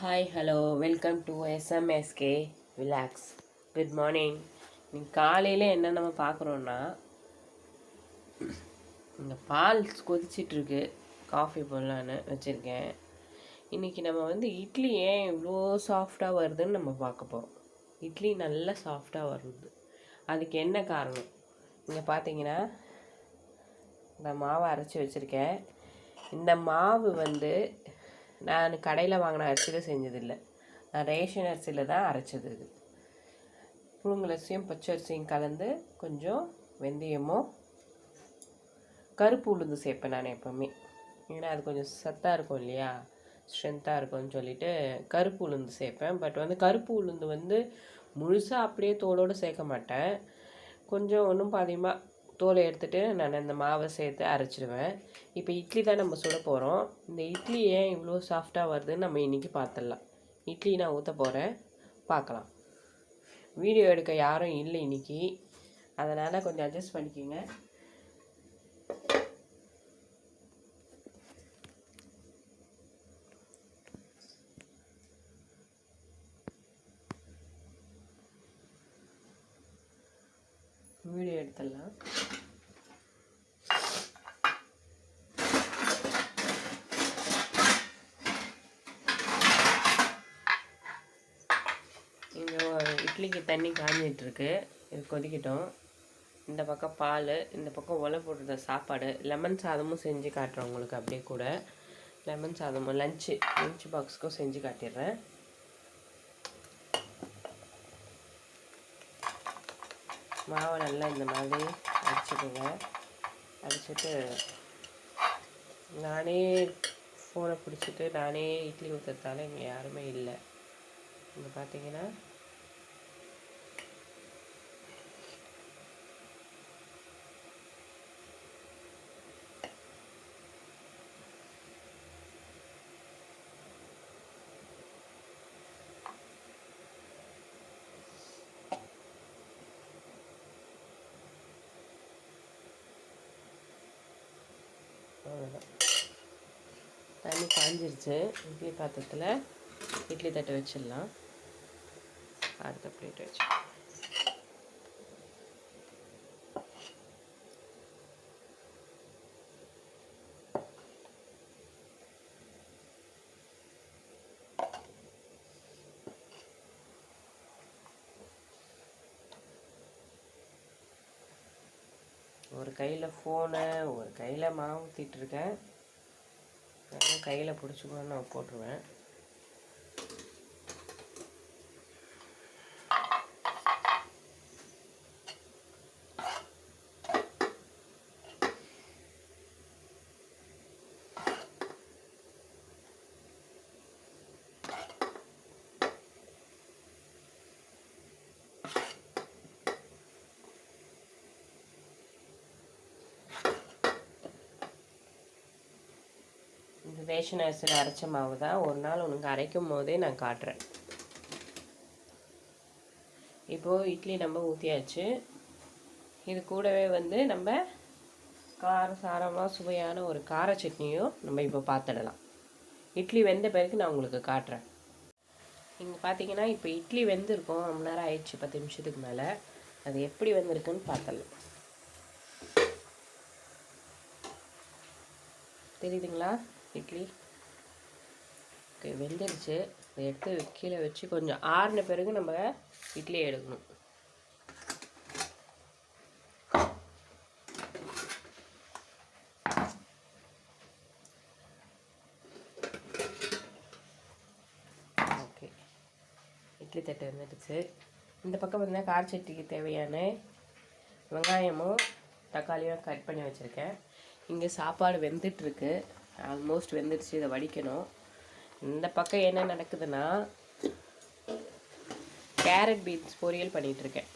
Hi hello welcome to SMSK relax. Good morning. இன்னைக்கு காலையில் என்ன நம்ம பார்க்குறோன்னா, இந்த பால் கொதிச்சிட்ருக்கு, காஃபி போடலான்னு வச்சுருக்கேன். இன்றைக்கி நம்ம இட்லி ஏன் இவ்வளோ சாஃப்டாக வருதுன்னு நம்ம பார்க்க போகிறோம். இட்லி நல்லா சாஃப்டாக வருது. அதுக்கு என்ன காரணம்? இங்கே பார்த்தீங்கன்னா இந்த மாவை அரைச்சி வச்சுருக்கேன். இந்த மாவு நான் கடையில் வாங்கின அரிசியில் செஞ்சதில்லை. நான் ரேஷன் அரிசியில் தான் அரைச்சது. இது புழுங்கலரிசியும் பச்சரிசியும் கலந்து கொஞ்சம் வெந்தயமும் கருப்பு உளுந்து சேர்ப்பேன் நான் எப்போவுமே. ஏன்னா அது கொஞ்சம் சத்தாக இருக்கும் இல்லையா, ஸ்ட்ரென்த்தாக இருக்கும்னு சொல்லிட்டு கருப்பு உளுந்து சேர்ப்பேன். பட் கருப்பு உளுந்து முழுசாக அப்படியே தோலோடு சேர்க்க மாட்டேன். கொஞ்சம் ஒன்றும் பாதியமாக தோலை எடுத்துகிட்டு நான் இந்த மாவை சேர்த்து அரைச்சிடுவேன். இப்போ இட்லி தான் நம்ம சுட போகிறோம். இந்த இட்லி ஏன் இவ்வளோ சாஃப்டாக வருதுன்னு நம்ம இன்றைக்கி பார்த்துடலாம். இட்லி நான் ஊற்ற போகிறேன், பார்க்கலாம். வீடியோ எடுக்க யாரும் இல்லை இன்றைக்கி, அதனால் கொஞ்சம் அட்ஜஸ்ட் பண்ணிக்கோங்க. வீடியோ எடுத்துடலாம். இட்லிக்கு தண்ணி காஞ்சிட்ருக்கு, இது கொதிக்கட்டும். இந்த பக்கம் பால், இந்த பக்கம் ஒலை போட்டுருந்த சாப்பாடு. லெமன் சாதமும் செஞ்சு காட்டுறேன் உங்களுக்கு. அப்படியே கூட லெமன் சாதமும் லஞ்ச் பாக்ஸுக்கும் செஞ்சு காட்டிடுறேன். மாவை நல்லா இந்த மாதிரி அரைச்சிக்கோங்க. அரைச்சிட்டு நானே ஃபோனை பிடிச்சிட்டு நானே இட்லி ஊற்றுறதால இங்கே யாருமே இல்லை. இங்கே பார்த்தீங்கன்னா அவ்வளோதான். தண்ணி காஞ்சிருச்சு. இட்லி பாத்திரத்தில் இட்லி தட்டை வச்சிடலாம். அடுத்த பிளேட் வச்சு ஒரு கையில் ஃபோனை, ஒரு கையில் மாவு ஊற்றிட்டுருக்கேன். கையில் பிடிச்சிக்கணும்னு நான் போட்டுருவேன். இந்த ரேஷன் அரிசியில் அரைச்ச மாவு தான். ஒரு நாள் உனக்கு அரைக்கும் போதே நான் காட்டுறேன். இப்போது இட்லி நம்ம ஊற்றியாச்சு. இது கூடவே நம்ம சாரமாக சுவையான ஒரு கார சட்னியும் நம்ம இப்போ பார்த்துடலாம். இட்லி வெந்த பிறகு நான் உங்களுக்கு காட்டுறேன். இங்கே பார்த்தீங்கன்னா இப்போ இட்லி வெந்திருக்கும். ரொம்ப நேரம் ஆயிடுச்சு, 10 நிமிஷத்துக்கு மேலே. அது எப்படி வெந்திருக்குன்னு பார்த்துடலாம். தெரியுதுங்களா? இட்லி ஓகே, வெந்துருச்சு. இதை எடுத்து கீழே வச்சு கொஞ்சம் ஆறின பிறகு நம்ம இட்லி எடுக்கணும். ஓகே, இட்லி தட்டை வந்துடுச்சு. இந்த பக்கம் பார்த்தீங்கன்னா கார சட்னிக்கு தேவையான வெங்காயமும் தக்காளியும் கட் பண்ணி வச்சுருக்கேன். இங்கே சாப்பாடு வெந்துட்டுருக்கு, ஆல்மோஸ்ட் வெந்துடுச்சு. இதை வடிக்கணும். இந்த பக்கம் என்ன நடக்குதுன்னா, கேரட் பீன்ஸ் பொரியல் பண்ணிகிட்ருக்கேன்.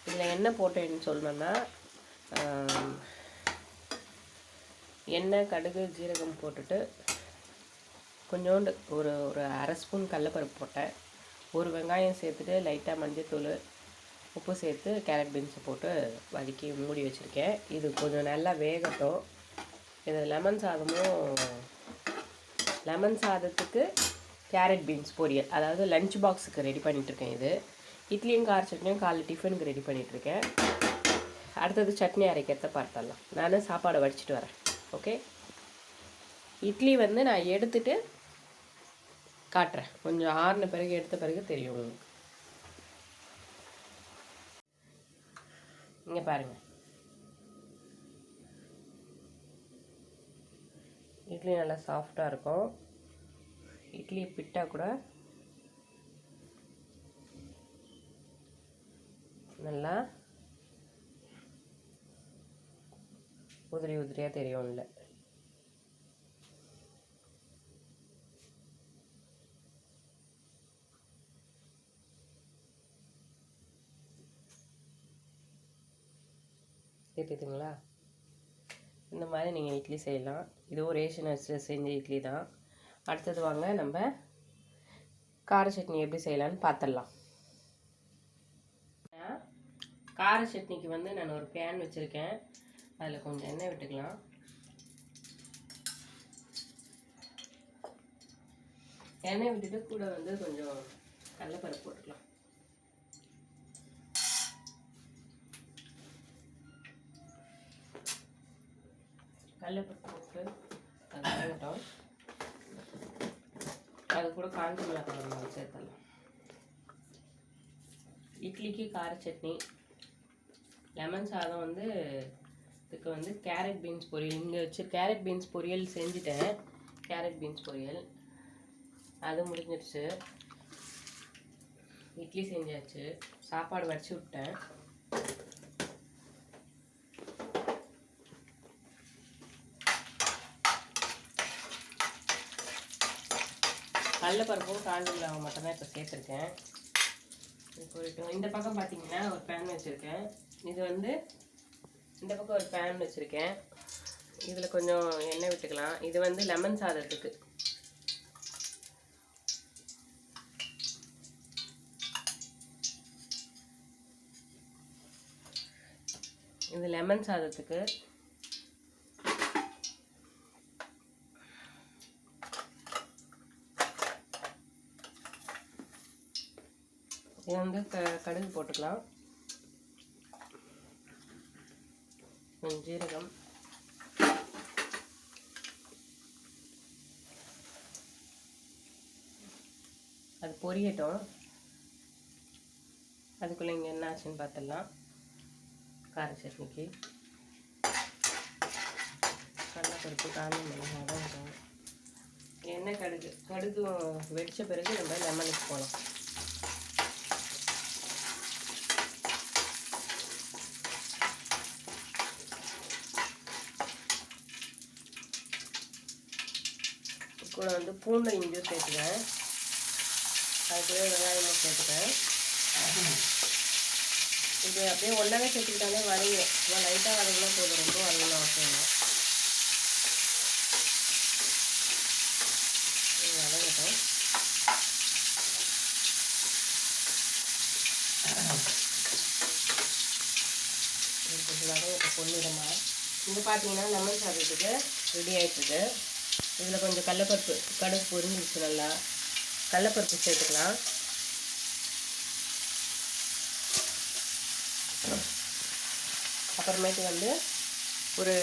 இதில் என்ன போட்டேன்னு சொல்லணுன்னா, எண்ணெய், கடுகு, ஜீரகம் போட்டுட்டு கொஞ்சோண்டு ஒரு அரை ஸ்பூன் கடலப்பருப்பு போட்டேன். ஒரு வெங்காயம் சேர்த்துட்டு லைட்டாக மஞ்சத்தூள், உப்பு சேர்த்து கேரட் பீன்ஸை போட்டு வதக்கி மூடி வச்சுருக்கேன். இது கொஞ்சம் நல்லா வேகட்டும். இது லெமன் சாதத்துக்கு கேரட் பீன்ஸ் பொரியல், அதாவது லஞ்ச் பாக்ஸுக்கு ரெடி பண்ணிகிட்ருக்கேன். இது இட்லியும் கார சட்னியும் காலைல டிஃபனுக்கு ரெடி பண்ணிகிட்ருக்கேன். அடுத்தது சட்னி அரைக்கிறத பார்த்துடலாம். நான் சாப்பாடை வடிச்சிட்டு வரேன். ஓகே, இட்லி வந்து நான் எடுத்துகிட்டு காட்டுறேன். கொஞ்சம் ஆறின பிறகு எடுத்த பிறகு தெரியும் உங்களுக்கு. இங்கே பாருங்கள், இட்லி நல்லா சாஃப்டாக இருக்கும். இட்லி பிட்டா கூட நல்லா உதிரி உதிரியாக தெரியும். இல்லை தெரியுதுங்களா? இந்த மாதிரி நீங்கள் இட்லி செய்யலாம். இதுவும் ரேஷன் அரிசியில் செஞ்ச இட்லி தான். அடுத்தது வாங்க நம்ம கார சட்னி எப்படி செய்யலான்னு பார்த்துடலாம். கார சட்னிக்கு வந்து நான் ஒரு பேன் வச்சுருக்கேன். அதில் கொஞ்சம் எண்ணெய் விட்டுக்கலாம். எண்ணெய் விட்டுட்டு கூட வந்து கொஞ்சம் கடலைப்பருப்பு போட்டுக்கலாம். கடலைப்பருப்பு போட்டு அது வதங்கட்டும். அது கூட காஞ்ச மிளகாய் நம்ம சேர்த்துடலாம். இட்லிக்கு கார சட்னி, லெமன் சாதம் வந்து இதுக்கு வந்து கேரட் பீன்ஸ் பொரியல். இங்கே வச்சு கேரட் பீன்ஸ் பொரியல் செஞ்சுட்டேன். கேரட் பீன்ஸ் பொரியல் அது முடிஞ்சிடுச்சு. இட்லி செஞ்சாச்சு. சாப்பாடு வடிச்சு விட்டேன். கடலைப்பருப்பும் காஞ்ச மிளகாய் மட்டும்தான் இப்போ சேர்த்துருக்கேன். போயிட்டு இந்த பக்கம் பார்த்தீங்கன்னா ஒரு பேன் வச்சுருக்கேன். இது வந்து இந்த பக்கம் ஒரு பேன் வச்சுருக்கேன். இதில் கொஞ்சம் எண்ணெய் விட்டுக்கலாம். இது வந்து லெமன் சாதத்துக்கு. இது லெமன் சாதத்துக்கு. இது வந்து கடுகு போட்டுக்கலாம். கொஞ்சம் ஜீரகம், அது பொரியட்டும். அதுக்குள்ளே இங்கே என்ன ஆச்சுன்னு பார்த்துடலாம். கார சட்னிக்கு கடலைப்பருப்பு, காஞ்ச மிளகாய் தான் எண்ணெய், கடுகு வெடித்த பிறகு நம்ம லெமனுக்கு போகலாம். கூட வந்து பூண்டு இஞ்சும் சேர்த்துக்கிறேன். அதுக்குள்ளே வெங்காயமும் சேர்த்துக்கிறேன். இது அப்படியே ஒன்றாவே சேர்த்துக்கிட்டாலே வதங்கிடும். சும்மா லைட்டாக வதங்கினா போதும், ரொம்ப வதங்கணும் அவசியம் இல்லை. வதங்கட்டும். கொஞ்சம் வதங்கட்டும் பொன்னிறமாக. இது பார்த்தீங்கன்னா லெமன் சாதத்துக்கு ரெடி ஆகிட்டுருக்கு. இதில் கொஞ்சம் கடலைப்பருப்பு, கடுகு பொரிஞ்சிடுச்சு. நல்லா கடலைப்பருப்பு சேர்த்துக்கலாம். அப்புறமேட்டு வந்து ஒரு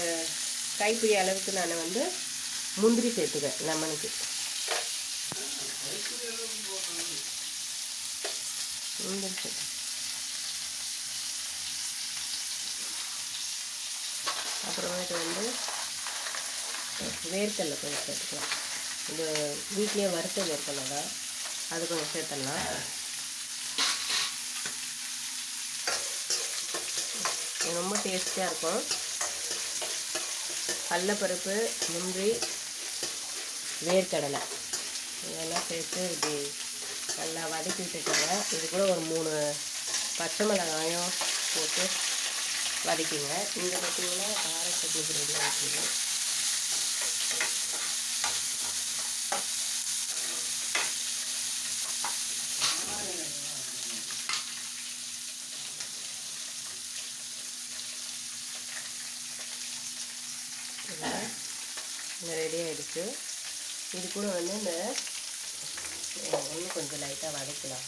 கைப்பிடி அளவுக்கு நான் வந்து முந்திரி சேர்த்துக்கிறேன் லெமனுக்கு. முந்திரி சேர்த்து அப்புறமேட்டு வந்து வேர்க்கடலை கொஞ்சம் சேர்த்துக்கலாம். இது வீட்லேயே வறுத்த வேர்க்கடலை தான், அது கொஞ்சம் சேர்த்துடலாம். இது ரொம்ப டேஸ்டியாக இருக்கும். கடலைப்பருப்பு, முந்திரி, வேர்க்கடலை இதெல்லாம் சேர்த்து இப்படி நல்லா வதக்கி விட்டுக்கோங்க. இது கூட ஒரு 3 பச்சை மிளகாயும் போட்டு வதக்கிங்க. இங்கே பார்த்தீங்கன்னா கார சட்னிக்கு ரெடி ஆகிடுங்க. ரெடி ஆகிடுச்சு. இது கூட வந்து இந்த இன்னும் கொஞ்சம் லைட்டாக வதக்கலாம்.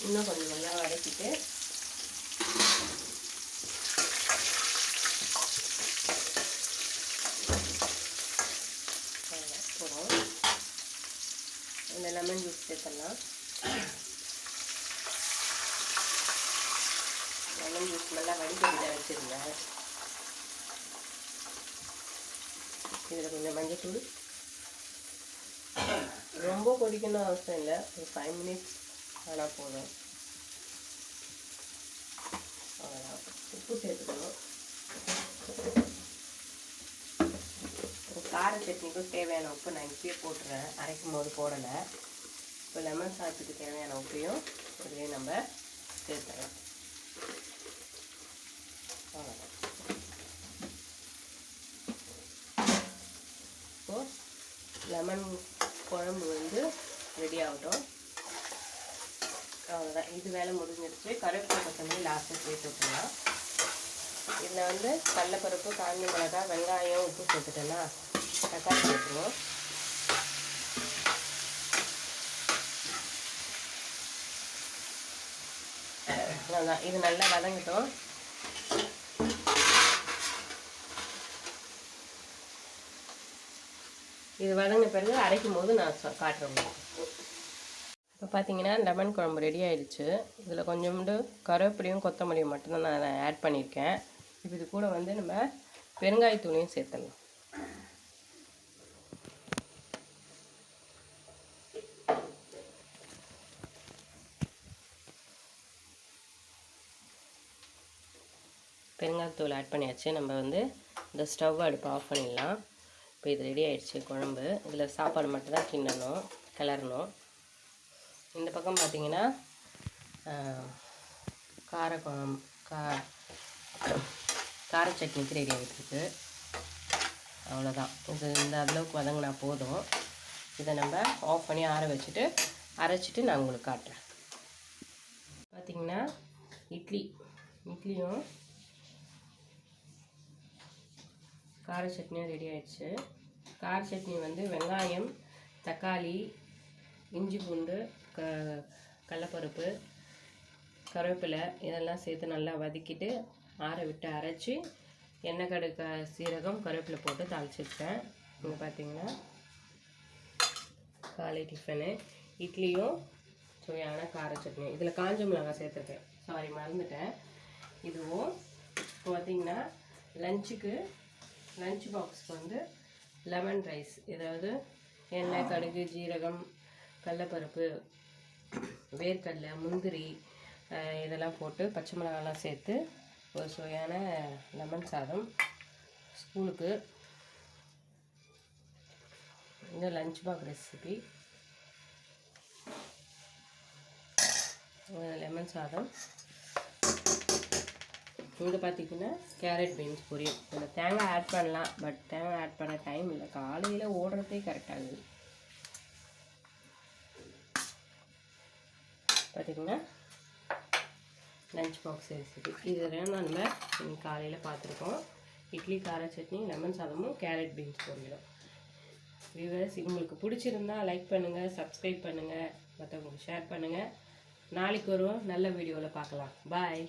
இன்னும் கொஞ்சம் நல்லா வதக்கிட்டு போகிறோம். இந்த லெமன் ஜூஸ் சேர்த்துடலாம். லெமன் ஜூஸ் நல்லா வடிகட்டில வச்சுருந்தேன். இதில் கொஞ்சம் மஞ்சத்தூள், ரொம்ப கொதிக்கணும் அவசியம் இல்லை, ஒரு 5 மினிட்ஸ் ஆனால் போதும். அவ்வளோதான். உப்பு சேர்த்துக்கணும். கார சட்னிக்கும் தேவையான உப்பு நான் இப்பயே போட்டுறேன், அரைக்கும் போது போடலை. இப்போ லெமன் சாதத்துக்கு தேவையான உப்பையும் இதுலேயே நம்ம சேர்த்துடலாம். அவ்வளோதான். இப்போது லெமன் குழம்பு வந்து ரெடி ஆகட்டும். அவ்வளோதான். இது வேலை முடிஞ்சிடுச்சு. கருவேப்பிலை கொத்தமல்லி லாஸ்ட்டாக சேர்த்து விட்டுலாம். இதில் வந்து கடலைப்பருப்பு, காஞ்ச மிளகாய், வெங்காயம், உப்பு சேர்த்துட்டேன்னா தக்காளி சேர்த்துருவோம். அவ்வளோதான். இது நல்லா வதங்கட்டும். இது வதங்கின பிறகு அரைக்கும் போது நான் காட்டுறேன். இப்போ பார்த்தீங்கன்னா லெமன் குழம்பு ரெடி ஆகிடுச்சு. இதில் கொஞ்சோண்டு கருவேப்பிலையும் கொத்தமல்லியும் மட்டும்தான் நான் ஆட் பண்ணியிருக்கேன். இப்போ இது கூட வந்து நம்ம பெருங்காயத்தூளையும் சேர்த்துடலாம். பெருங்காயத்தூள் ஆட் பண்ணியாச்சு. நம்ம வந்து இந்த ஸ்டவ் அடுப்பு ஆஃப் பண்ணிடலாம். இப்போ இது ரெடி ஆகிடுச்சு குழம்பு. இதில் சாப்பாடு மட்டும் தான் கிண்டணும், கிளறணும். இந்த பக்கம் பார்த்திங்கன்னா கார சட்னிக்கு ரெடி ஆகிட்டுருக்கு. அவ்வளோதான். இது இந்த அளவுக்கு வதங்கினா போதும். இதை நம்ம ஆஃப் பண்ணி ஆற வச்சுட்டு அரைச்சிட்டு நான் உங்களுக்கு காட்டுறேன். பார்த்திங்கன்னா இட்லியும் கார சட்னியும் ரெடி ஆகிடுச்சு. கார சட்னி வந்து வெங்காயம், தக்காளி, இஞ்சி பூண்டு, கடலைப்பருப்பு, கருவேப்பிலை இதெல்லாம் சேர்த்து நல்லா வதக்கிட்டு ஆற விட்டு அரைச்சி எண்ணெய் கடுகு சீரகம் கருவேப்பிலை போட்டு தாளிச்சிருக்கேன். இங்கே பார்த்தீங்கன்னா காலை டிஃபனு இட்லியும் சுவையான கார சட்னி. இதில் காஞ்ச மிளகாய் சேர்த்துருக்கேன், சாரி மறந்துட்டேன். இதுவும் இப்போ பார்த்திங்கன்னா லஞ்ச் பாக்ஸுக்கு வந்து லெமன் ரைஸ், ஏதாவது எண்ணெய் கடுகு ஜீரகம் கடலைப்பருப்பு வேர்க்கடலை முந்திரி இதெல்லாம் போட்டு பச்சை மிளகாலாம் சேர்த்து ஒரு சுவையான லெமன் சாதம் ஸ்கூலுக்கு. இந்த லஞ்ச் பாக்ஸ் ரெசிபி லெமன் சாதம். இங்கே பார்த்திங்கன்னா கேரட் பீன்ஸ் பொரியல். இதில் தேங்காய் ஆட் பண்ணலாம், பட் தேங்காய் ஆட் பண்ண டைம் இல்லை, காலையில் ஓடுறதே கரெக்டாகுது. பார்த்திங்கன்னா லஞ்ச் பாக்ஸ் ரெசிபி இதெல்லாம் நம்ம இன்னைக்கு காலையில் பார்த்துருக்கோம். இட்லி கார சட்னி லெமன் சாதமும் கேரட் பீன்ஸ் பொரியலும். வியூவர்ஸ், உங்களுக்கு பிடிச்சிருந்தா லைக் பண்ணுங்கள், சப்ஸ்கிரைப் பண்ணுங்கள், மற்றவங்களுக்கு ஷேர் பண்ணுங்கள். நாளைக்கு ஒரு நல்ல வீடியோவில் பார்க்கலாம். பாய்.